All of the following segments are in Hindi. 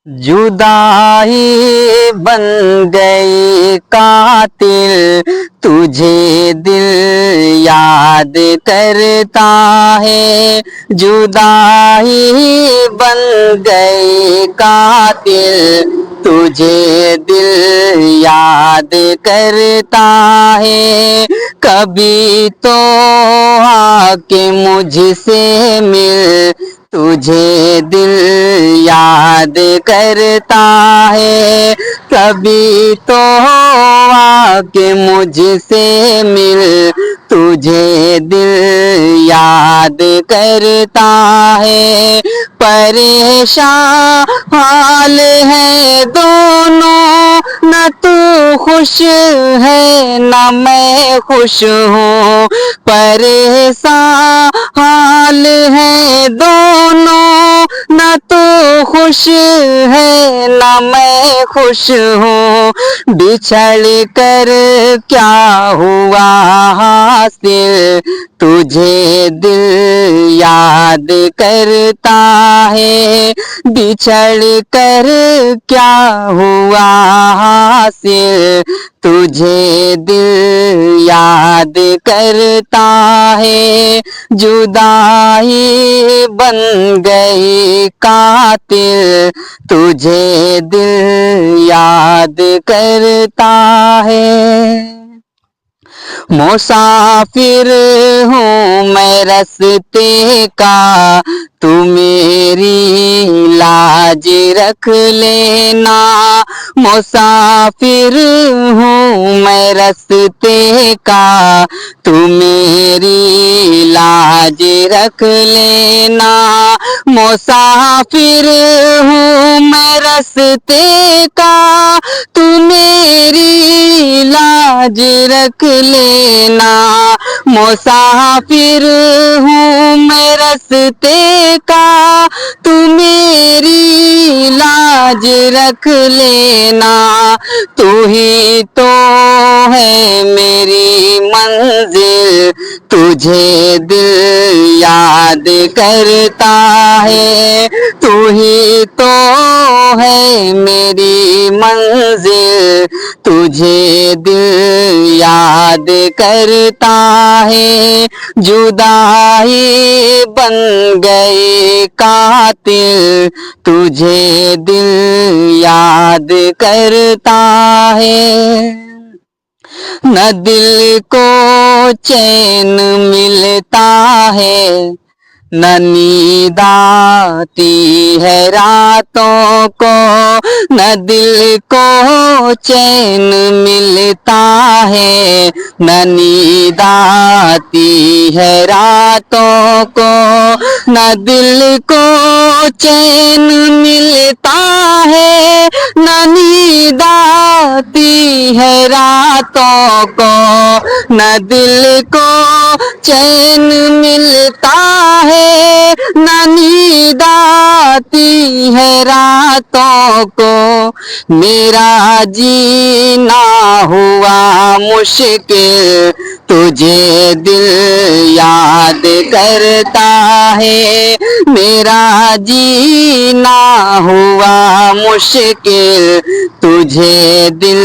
जुदाई बन गई कातिल, तुझे दिल याद करता है। जुदाई बन गई कातिल, तुझे दिल याद करता है। कभी तो आके मुझसे मिल, तुझे दिल याद करता है। कभी तो आके मुझसे मिल, तुझे दिल याद करता है। परेशान हाल है दोनों, न तू खुश है न मैं खुश हूँ। परेशान हाल है दोनों, न तू खुश है न मैं खुश हूँ। बिछड़ कर क्या हुआ हासिल, तुझे दिल याद करता है। बिछड़ कर क्या हुआ हासिल, तुझे दिल याद करता है। जुदाई बन गई कातिल, तुझे दिल याद करता है। मुसाफिर हूँ मैं रस्ते का, तू मेरी लाज रख लेना। मुसाफिर हूँ मैं रस्ते का, तू मेरी लाज रख लेना। मुसाफिर हूँ मैं रस्ते का, तू मेरी लाज रख लेना। मुसाफिर हूँ मैं रस्ते का, तू मेरी लाज रख लेना। तू ही तो है मेरी मंजिल, तुझे दिल याद करता है। तू ही तो है मेरी मंजिल, तुझे दिल याद करता है। जुदाई बन गई कातिल, तुझे दिल याद करता है। न दिल को चैन मिलता है, न नींद आती है रातों को। न दिल को चैन मिलता है, न नींद आती है रातों को। न दिल को चैन मिलता है, न नींद आती है रातों को। न दिल को चैन मिलता है, न नींद आती है रातों को। मेरा जीना हुआ मुश्किल, तुझे दिल याद करता है। मेरा जीना हुआ मुश्किल, तुझे दिल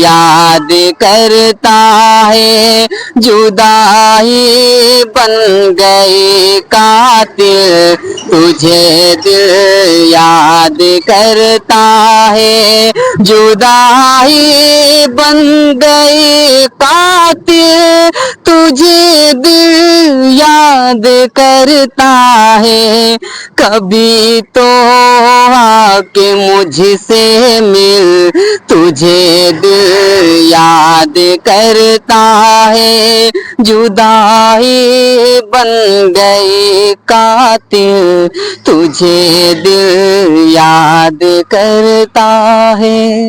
याद करता है। जुदाई बन गई कातिल, तुझे दिल याद करता है। जुदाई बन गई कातिल, तुझे दिल याद करता है। कभी तो आके मुझसे मिल, तुझे दिल याद करता है। जुदाई बन गई कातिल, तुझे दिल याद करता है।